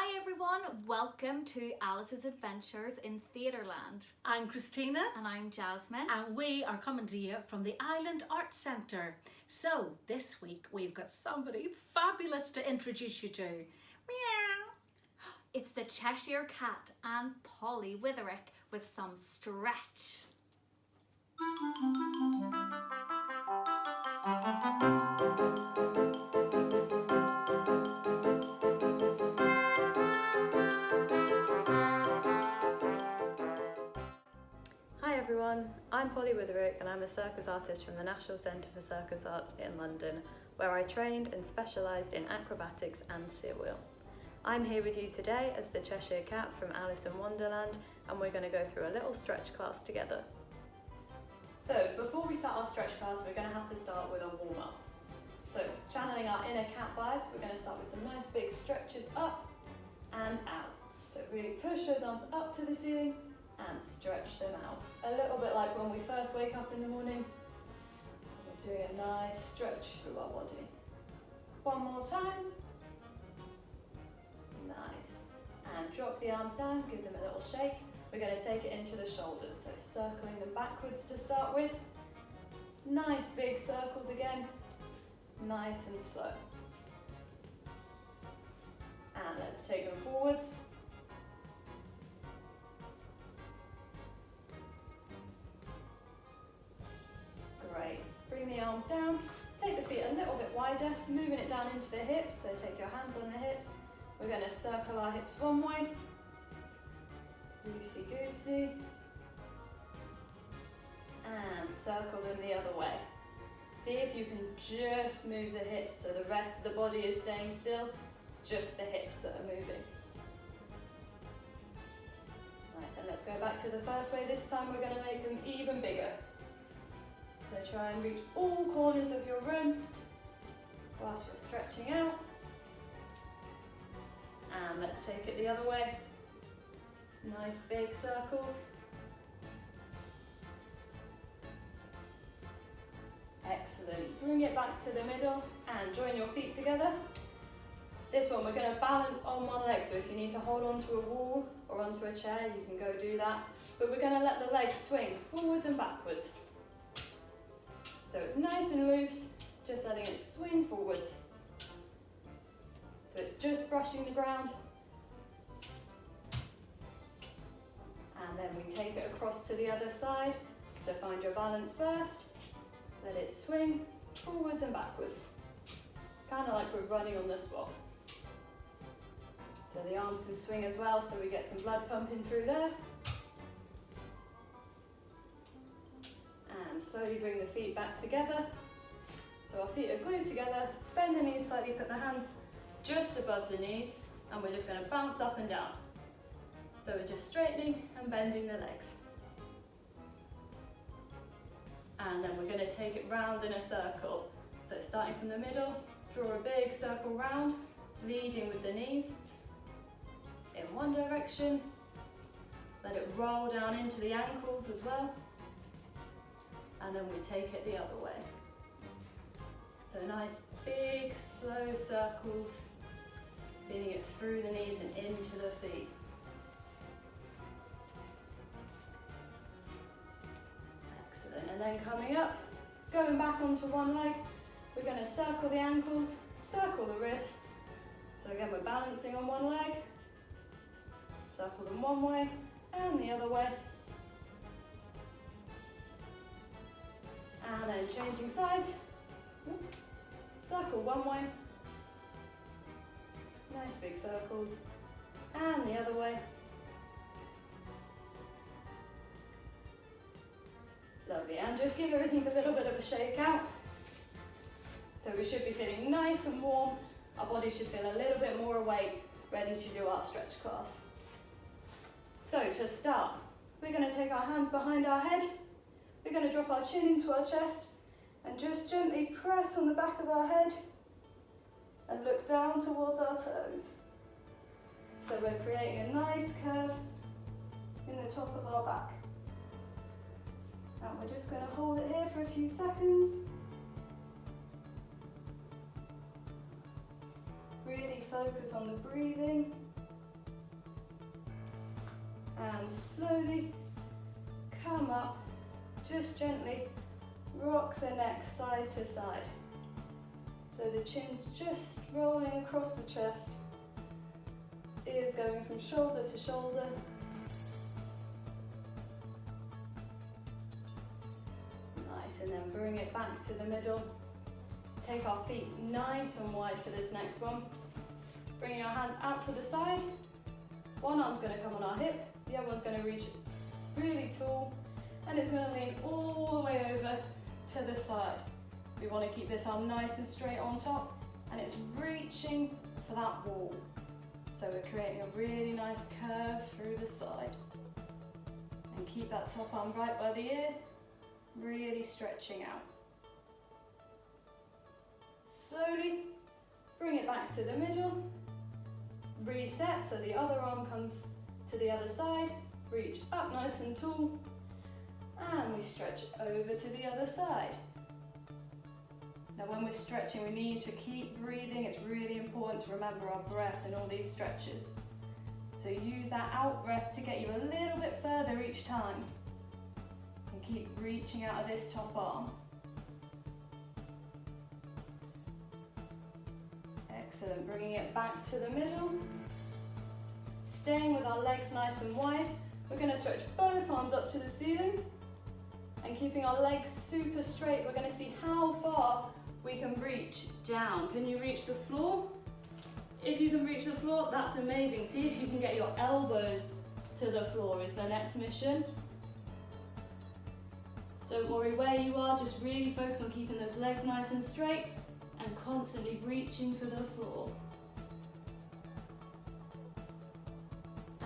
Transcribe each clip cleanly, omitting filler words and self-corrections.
Hi everyone, welcome to Alice's Adventures in Theatreland. I'm Christina. And I'm Jasmine. And we are coming to you from the Island Arts Centre. So this week we've got somebody fabulous to introduce you to. Meow. It's the Cheshire Cat and Polly Witherick with some stretch. Hi everyone, I'm Polly Witherick and I'm a circus artist from the National Centre for Circus Arts in London, where I trained and specialised in acrobatics and seal wheel. I'm here with you today as the Cheshire Cat from Alice in Wonderland, and we're going to go through a little stretch class together. So before we start our stretch class, we're going to have to start with a warm-up. So channeling our inner cat vibes, we're going to start with some nice big stretches up and out. So really push those arms up to the ceiling and stretch them out. A little bit like when we first wake up in the morning. We're doing a nice stretch through our body. One more time. Nice. And drop the arms down, give them a little shake. We're going to take it into the shoulders, so circling them backwards to start with. Nice big circles again. Nice and slow. And let's take them forwards. Great. Bring the arms down. Take the feet a little bit wider, moving it down into the hips. So take your hands on the hips. We're going to circle our hips one way. Loosey-goosey. And circle them the other way. See if you can just move the hips so the rest of the body is staying still. It's just the hips that are moving. Nice, and let's go back to the first way. This time we're going to make them even bigger. So try and reach all corners of your room whilst you're stretching out. And let's take it the other way. Nice big circles. Excellent. Bring it back to the middle and join your feet together. This one we're going to balance on one leg, so if you need to hold onto a wall or onto a chair, you can go do that. But we're going to let the legs swing forwards and backwards. So it's nice and loose, just letting it swing forwards. So it's just brushing the ground. And then we take it across to the other side. So find your balance first. Let it swing forwards and backwards. Kind of like we're running on the spot. So the arms can swing as well, so we get some blood pumping through there. And slowly bring the feet back together. So our feet are glued together. Bend the knees slightly, put the hands just above the knees, and we're just going to bounce up and down. So we're just straightening and bending the legs. And then we're going to take it round in a circle. So starting from the middle, draw a big circle round, leading with the knees in one direction. Let it roll down into the ankles as well. And then we take it the other way. So nice big slow circles, feeding it through the knees and into the feet. Excellent. And then coming up, going back onto one leg, we're going to circle the ankles, circle the wrists. So again, we're balancing on one leg, circle them one way and the other way. And then changing sides, circle one way, nice big circles, and the other way. Lovely, and just give everything a little bit of a shake out. So we should be feeling nice and warm, our body should feel a little bit more awake, ready to do our stretch class. So to start, we're going to take our hands behind our head. We're going to drop our chin into our chest and just gently press on the back of our head and look down towards our toes. So we're creating a nice curve in the top of our back. And we're just going to hold it here for a few seconds. Really focus on the breathing and slowly come up. Just gently rock the neck side to side. So the chin's just rolling across the chest, ears going from shoulder to shoulder. Nice, and then bring it back to the middle. Take our feet nice and wide for this next one. Bringing our hands out to the side. One arm's going to come on our hip, the other one's going to reach really tall, and it's going to lean all the way over to the side. We want to keep this arm nice and straight on top, and it's reaching for that wall. So we're creating a really nice curve through the side. And keep that top arm right by the ear, really stretching out. Slowly bring it back to the middle. Reset, so the other arm comes to the other side. Reach up nice and tall. And we stretch over to the other side. Now when we're stretching, we need to keep breathing. It's really important to remember our breath in all these stretches. So use that out breath to get you a little bit further each time. And keep reaching out of this top arm. Excellent, bringing it back to the middle. Staying with our legs nice and wide, we're going to stretch both arms up to the ceiling. And keeping our legs super straight, we're going to see how far we can reach down. Can you reach the floor? If you can reach the floor, that's amazing. See if you can get your elbows to the floor is the next mission. Don't worry where you are, just really focus on keeping those legs nice and straight and constantly reaching for the floor.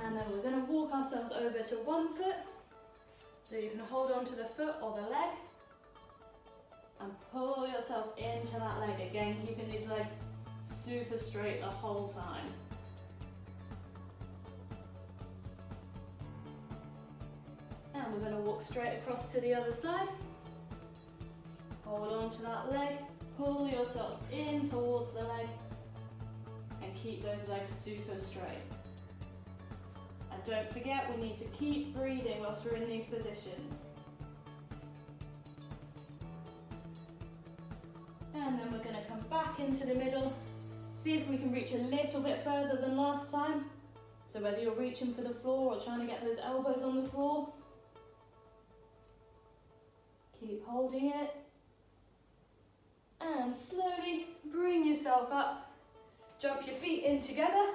And then we're going to walk ourselves over to one foot. So you can hold on to the foot or the leg and pull yourself into that leg. Again, keeping these legs super straight the whole time. And we're going to walk straight across to the other side. Hold on to that leg, pull yourself in towards the leg and keep those legs super straight. And don't forget, we need to keep breathing whilst we're in these positions. And then we're going to come back into the middle. See if we can reach a little bit further than last time. So whether you're reaching for the floor or trying to get those elbows on the floor. Keep holding it. And slowly bring yourself up. Jump your feet in together.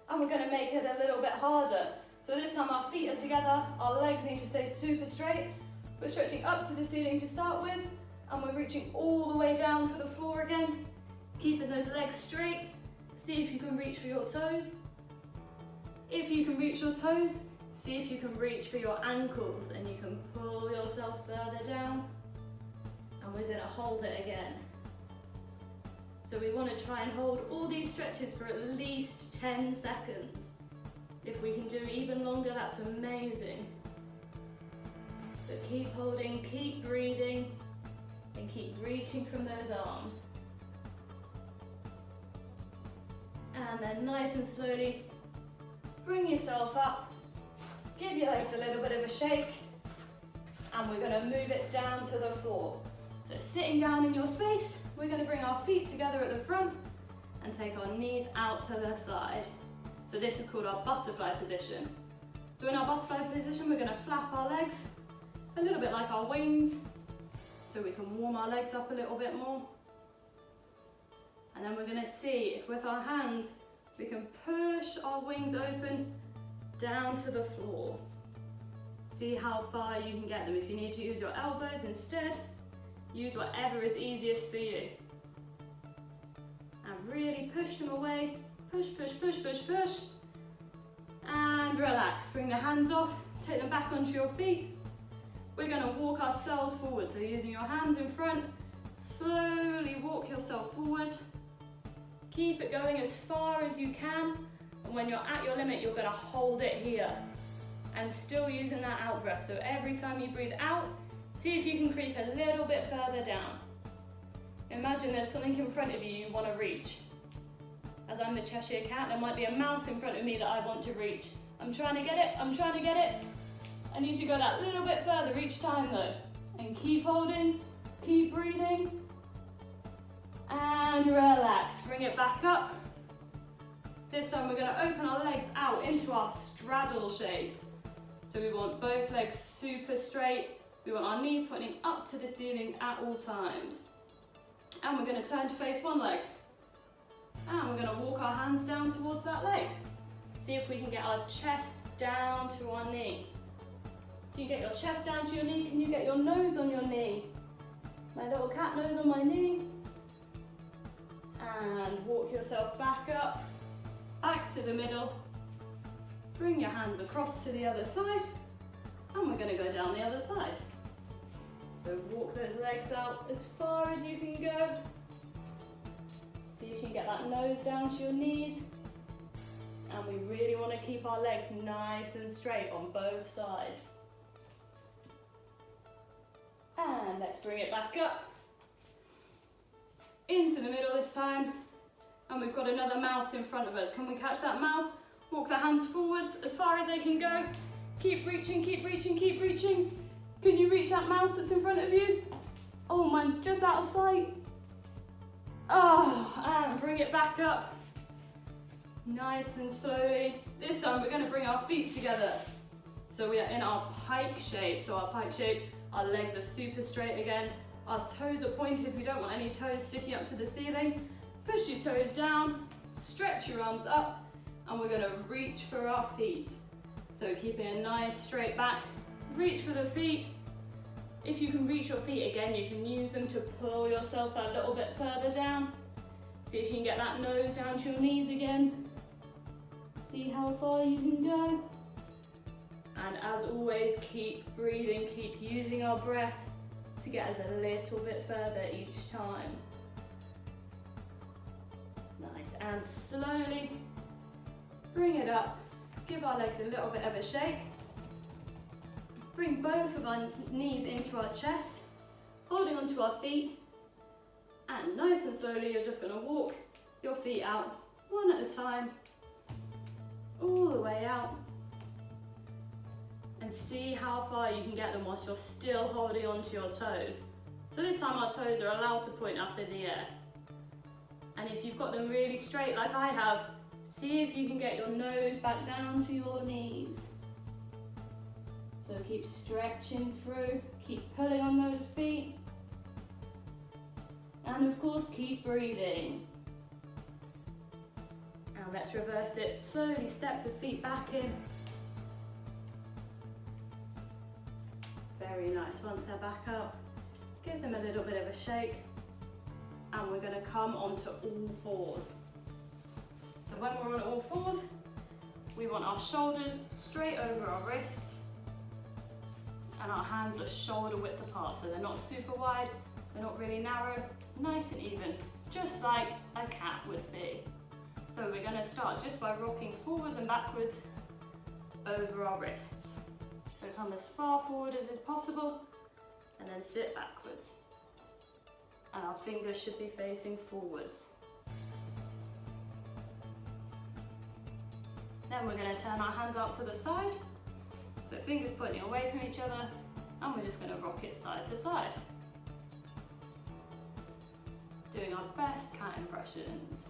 And we're going to make it a little bit harder. So this time our feet are together, our legs need to stay super straight. We're stretching up to the ceiling to start with, and we're reaching all the way down for the floor again. Keeping those legs straight. See if you can reach for your toes. If you can reach your toes, see if you can reach for your ankles, and you can pull yourself further down. And we're going to hold it again. So we want to try and hold all these stretches for at least 10 seconds. If we can do even longer, that's amazing. But keep holding, keep breathing, and keep reaching from those arms. And then nice and slowly, bring yourself up, give your legs a little bit of a shake, and we're going to move it down to the floor. So sitting down in your space, we're going to bring our feet together at the front and take our knees out to the side. So this is called our butterfly position. So in our butterfly position, we're going to flap our legs a little bit like our wings, so we can warm our legs up a little bit more. And then we're going to see if with our hands, we can push our wings open down to the floor. See how far you can get them. If you need to use your elbows instead, use whatever is easiest for you. And really push them away. Push, push, push, push, push. And relax. Bring the hands off. Take them back onto your feet. We're going to walk ourselves forward. So using your hands in front, slowly walk yourself forward. Keep it going as far as you can. And when you're at your limit, you're going to hold it here. And still using that out breath. So every time you breathe out, see if you can creep a little bit further down. Imagine there's something in front of you you want to reach. as I'm the Cheshire Cat, there might be a mouse in front of me that I want to reach. I'm trying to get it, I'm trying to get it. I need to go that little bit further each time though. And keep holding, keep breathing. And relax, bring it back up. This time we're going to open our legs out into our straddle shape. So we want both legs super straight. We want our knees pointing up to the ceiling at all times. And we're going to turn to face one leg. And we're going to walk our hands down towards that leg. See if we can get our chest down to our knee. Can you get your chest down to your knee? Can you get your nose on your knee? My little cat nose on my knee. And walk yourself back up, back to the middle. Bring your hands across to the other side. And we're going to go down the other side. So walk those legs out as far as you can go. See if you can get that nose down to your knees. And we really want to keep our legs nice and straight on both sides. And let's bring it back up. Into the middle this time. And we've got another mouse in front of us. Can we catch that mouse? Walk the hands forwards as far as they can go. Keep reaching, keep reaching, keep reaching. Can you reach that mouse that's in front of you? Oh, mine's just out of sight. Oh, and bring it back up. Nice and slowly. This time we're going to bring our feet together. So we are in our pike shape. So our pike shape, our legs are super straight again. Our toes are pointed. We don't want any toes sticking up to the ceiling. Push your toes down, stretch your arms up, and we're going to reach for our feet. So keeping a nice straight back, reach for the feet. If you can reach your feet again, you can use them to pull yourself a little bit further down. See if you can get that nose down to your knees again. See how far you can go. And as always, keep breathing, keep using our breath to get us a little bit further each time. Nice, and slowly bring it up. Give our legs a little bit of a shake. Bring both of our knees into our chest, holding onto our feet. And nice and slowly, you're just going to walk your feet out one at a time, all the way out. And see how far you can get them whilst you're still holding onto your toes. So this time our toes are allowed to point up in the air. And if you've got them really straight like I have, see if you can get your nose back down to your knees. So keep stretching through, keep pulling on those feet. And of course, keep breathing. Now let's reverse it. Slowly step the feet back in. Very nice. Once they're back up, give them a little bit of a shake. And we're going to come onto all fours. So when we're on all fours, we want our shoulders straight over our wrists. And our hands are shoulder width apart, so they're not super wide, they're not really narrow, nice and even, just like a cat would be. So we're going to start just by rocking forwards and backwards over our wrists. So come as far forward as is possible, and then sit backwards. And our fingers should be facing forwards. Then we're going to turn our hands out to the side. So fingers pointing away from each other, and we're just going to rock it side to side. Doing our best cat impressions.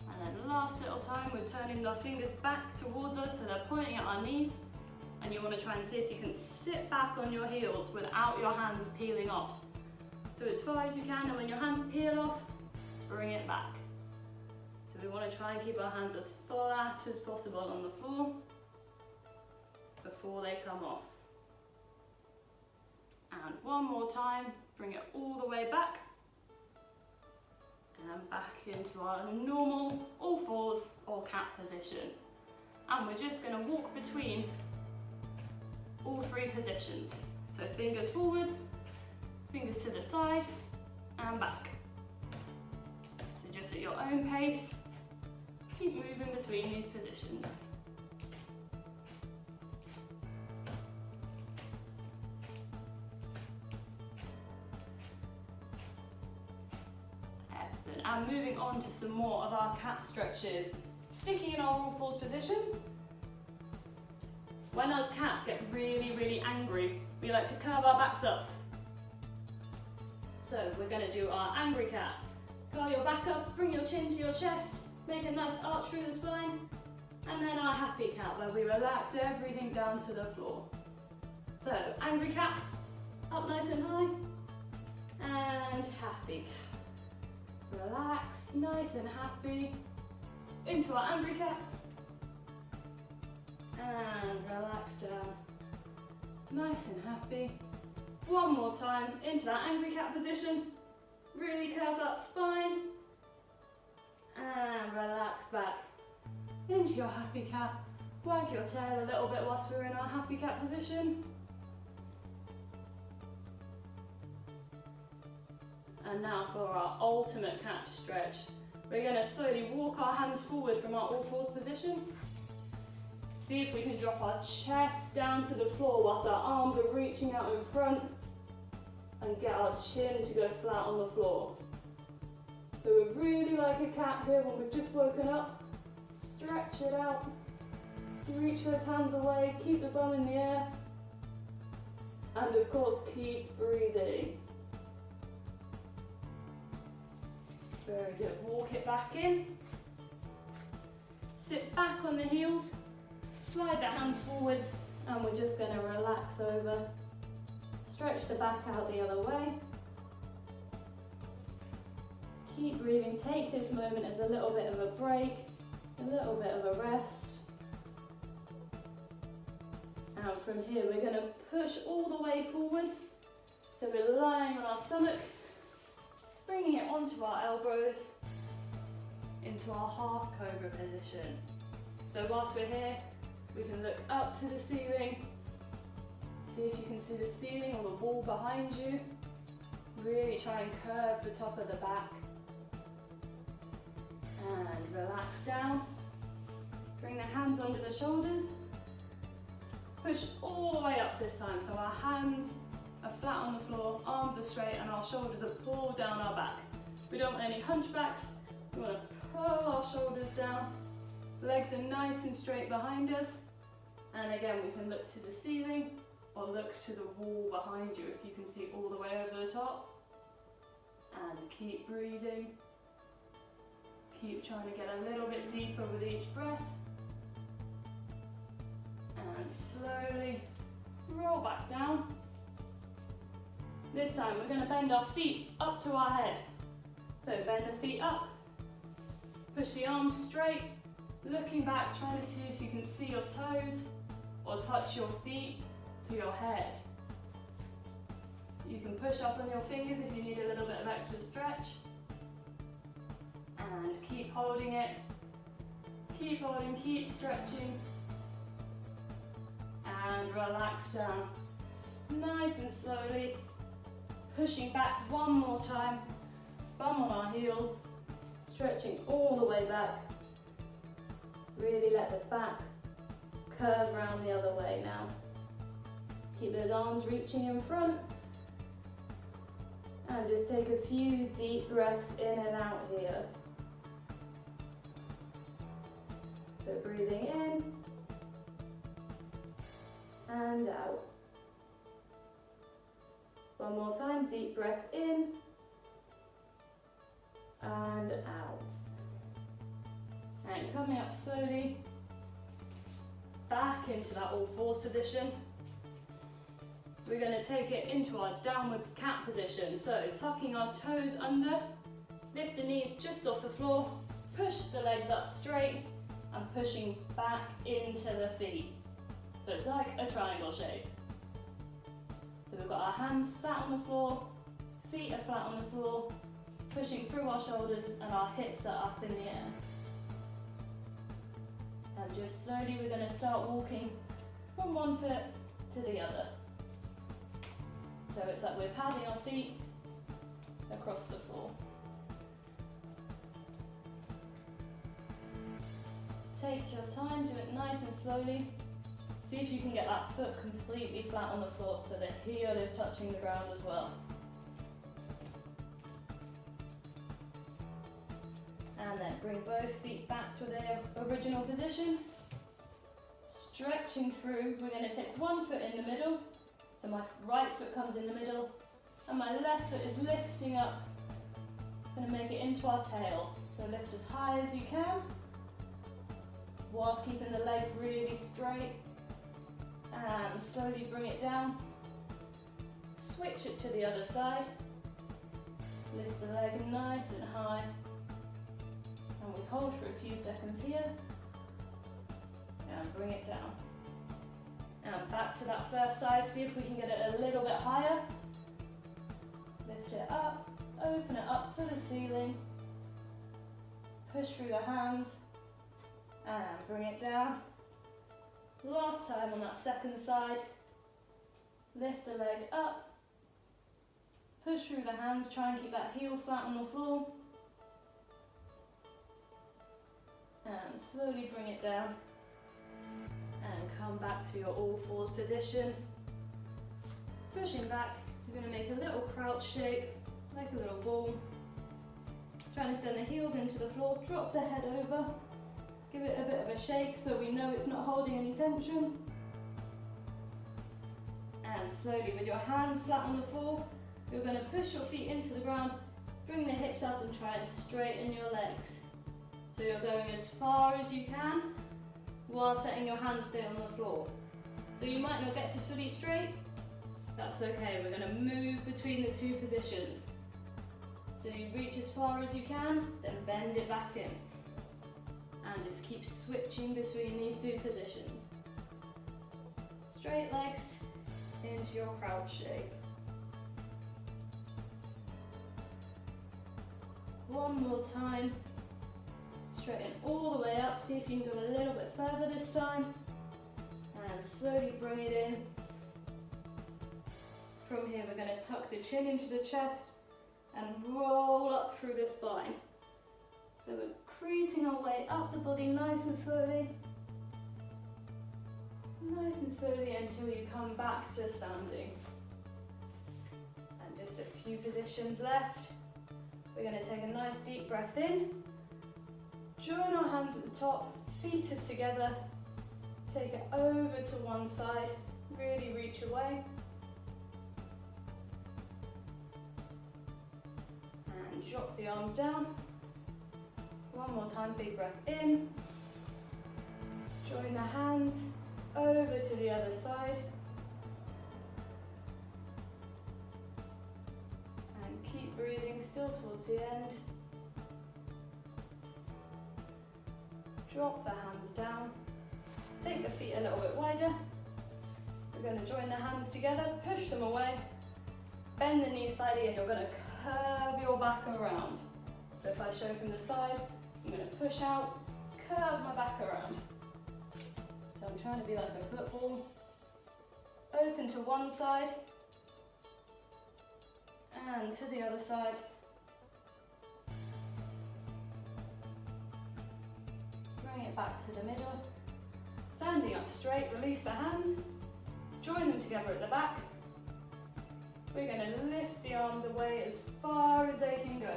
And then last little time, we're turning our fingers back towards us so they're pointing at our knees. And you want to try and see if you can sit back on your heels without your hands peeling off. So as far as you can, and when your hands peel off, bring it back. So we want to try and keep our hands as flat as possible on the floor before they come off. And one more time, bring it all the way back. And back into our normal all fours or cat position. And we're just going to walk between all three positions. So fingers forwards, fingers to the side, and back. So just at your own pace, keep moving between these positions. and moving on to some more of our cat stretches. Sticking in our all fours position. When us cats get really, really angry, we like to curve our backs up. So we're going to do our angry cat. Curl your back up, bring your chin to your chest, make a nice arch through the spine, and then our happy cat where we relax everything down to the floor. So angry cat, up nice and high, and happy cat. Relax, nice and happy, into our angry cat, and relax down, nice and happy. One more time, into that angry cat position, really curve that spine, and relax back, into your happy cat. Wag your tail a little bit whilst we're in our happy cat position. And now for our ultimate cat stretch. We're going to slowly walk our hands forward from our all fours position. See if we can drop our chest down to the floor whilst our arms are reaching out in front, and get our chin to go flat on the floor. So we're really like a cat here when we've just woken up. Stretch it out, reach those hands away, keep the bum in the air, and of course keep breathing. Very good, walk it back in, sit back on the heels, slide the hands forwards, and we're just going to relax over. Stretch the back out the other way. Keep breathing, take this moment as a little bit of a break, a little bit of a rest. And from here we're going to push all the way forwards. So we're lying on our stomach, bringing it onto our elbows, into our half cobra position. So whilst we're here, we can look up to the ceiling. See if you can see the ceiling or the wall behind you. Really try and curve the top of the back. And relax down. Bring the hands under the shoulders. Push all the way up this time, so our hands are flat on the floor, arms are straight, and our shoulders are pulled down our back. We don't want any hunchbacks. We want to pull our shoulders down. Legs are nice and straight behind us. And again, we can look to the ceiling or look to the wall behind you if you can see all the way over the top. And keep breathing. Keep trying to get a little bit deeper with each breath. And slowly roll back down. This time we're going to bend our feet up to our head. So bend the feet up, push the arms straight, looking back, trying to see if you can see your toes or touch your feet to your head. You can push up on your fingers if you need a little bit of extra stretch. And keep holding it. Keep holding, keep stretching. And relax down. Nice and slowly. Pushing back one more time. Bum on our heels. Stretching all the way back. Really let the back curve round the other way now. Keep those arms reaching in front. And just take a few deep breaths in and out here. So breathing in and out. One more time, deep breath in and out. And coming up slowly back into that all fours position. We're going to take it into our downwards cat position. So tucking our toes under, lift the knees just off the floor, push the legs up straight and pushing back into the feet. So it's like a triangle shape. So we've got our hands flat on the floor, feet are flat on the floor, pushing through our shoulders and our hips are up in the air. And just slowly we're going to start walking from one foot to the other. So it's like we're padding our feet across the floor. Take your time, do it nice and slowly. See if you can get that foot completely flat on the floor so the heel is touching the ground as well. And bring both feet back to their original position. Stretching through, we're going to take one foot in the middle. So my right foot comes in the middle and my left foot is lifting up. Going to make it into our tail. So lift as high as you can whilst keeping the legs really straight. And slowly bring it down. Switch it to the other side. Lift the leg nice and high. And we hold for a few seconds here. And bring it down. And back to that first side, see if we can get it a little bit higher. Lift it up, open it up to the ceiling. Push through the hands and bring it down. Last time on that second side. Lift the leg up. Push through the hands, try and keep that heel flat on the floor. And slowly bring it down. And come back to your all fours position. Pushing back, you're going to make a little crouch shape, like a little ball. Trying to send the heels into the floor, drop the head over. Give it a bit of a shake so we know it's not holding any tension. And slowly with your hands flat on the floor, you're going to push your feet into the ground, bring the hips up and try and straighten your legs. So you're going as far as you can while setting your hands stay on the floor. So you might not get to fully straight, that's okay, we're going to move between the two positions. So you reach as far as you can, then bend it back in. And just keep switching between these two positions. Straight legs into your crouch shape. One more time. Straighten all the way up, see if you can go a little bit further this time. And slowly bring it in. From here we're going to tuck the chin into the chest and roll up through the spine. So we're creeping our way up the body nice and slowly. Nice and slowly until you come back to standing. And just a few positions left. We're going to take a nice deep breath in. Join our hands at the top, feet are together. Take it over to one side, really reach away. And drop the arms down. One more time, big breath in. Join the hands over to the other side. And keep breathing still towards the end. Drop the hands down. Take the feet a little bit wider. We're going to join the hands together, push them away. Bend the knees slightly and you're going to curve your back around. So if I show from the side, I'm going to push out, curve my back around. So I'm trying to be like a football. Open to one side and to the other side. Bring it back to the middle. Standing up straight, release the hands. Join them together at the back. We're going to lift the arms away as far as they can go.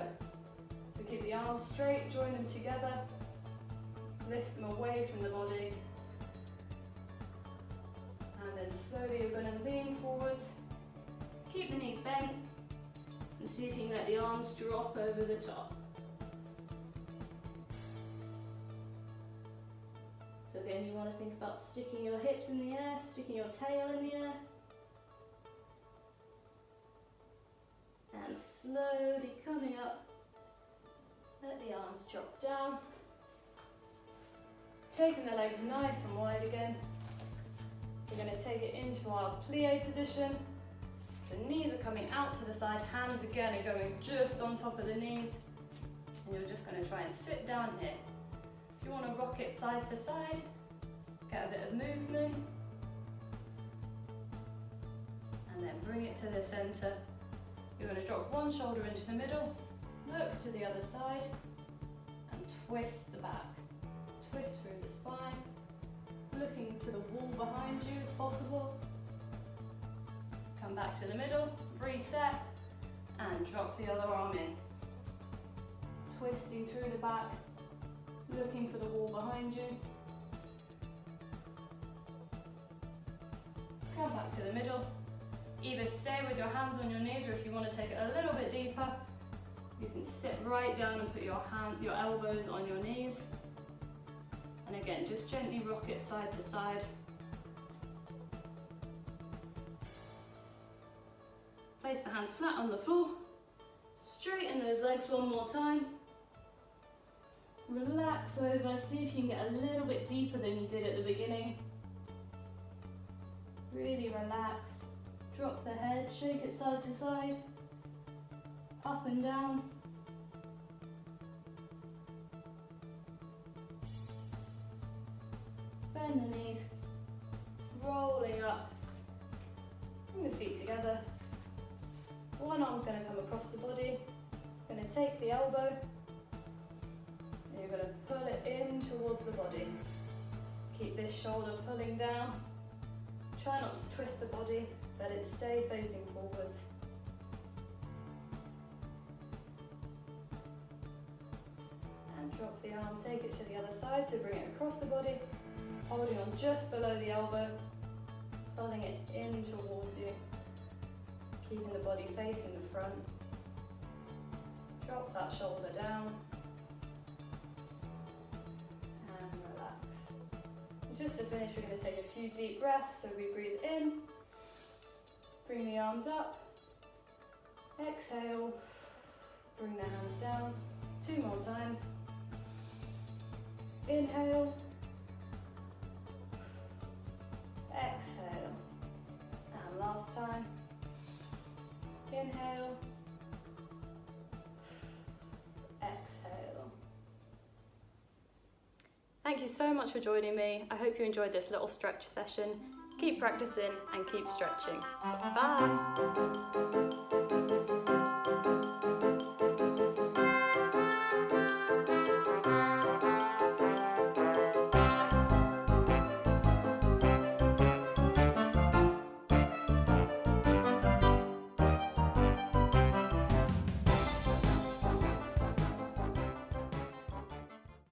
So keep the arms straight, join them together. Lift them away from the body. And then slowly you're going to lean forwards. Keep the knees bent. And see if you can let the arms drop over the top. So again, you want to think about sticking your hips in the air, sticking your tail in the air. And slowly coming up, let the arms drop down. Taking the legs nice and wide again. We're going to take it into our plie position. So knees are coming out to the side, hands again are going just on top of the knees. And you're just going to try and sit down here. If you want to rock it side to side, get a bit of movement. And then bring it to the center. You're going to drop one shoulder into the middle, look to the other side, and twist the back. Twist through the spine, looking to the wall behind you if possible. Come back to the middle, reset, and drop the other arm in. Twisting through the back, back to the middle. Either stay with your hands on your knees, or if you want to take it a little bit deeper, you can sit right down and put your elbows on your knees. And again, just gently rock it side to side. Place the hands flat on the floor. Straighten those legs one more time. Relax over, see if you can get a little bit deeper than you did at the beginning. Really relax. Drop the head, shake it side to side. Up and down. Bend the knees. Rolling up. Bring the feet together. One arm's going to come across the body. Going to take the elbow. And you're going to pull it in towards the body. Keep this shoulder pulling down. Try not to twist the body. Let it stay facing forwards. And drop the arm, take it to the other side, so bring it across the body, holding on just below the elbow, pulling it in towards you, keeping the body facing the front. Drop that shoulder down, and relax. Just to finish, we're going to take a few deep breaths, so we breathe in, bring the arms up, exhale, bring the hands down, 2 more times. Inhale, exhale, and last time. Inhale, exhale. Thank you so much for joining me. I hope you enjoyed this little stretch session. Keep practicing and keep stretching. Bye!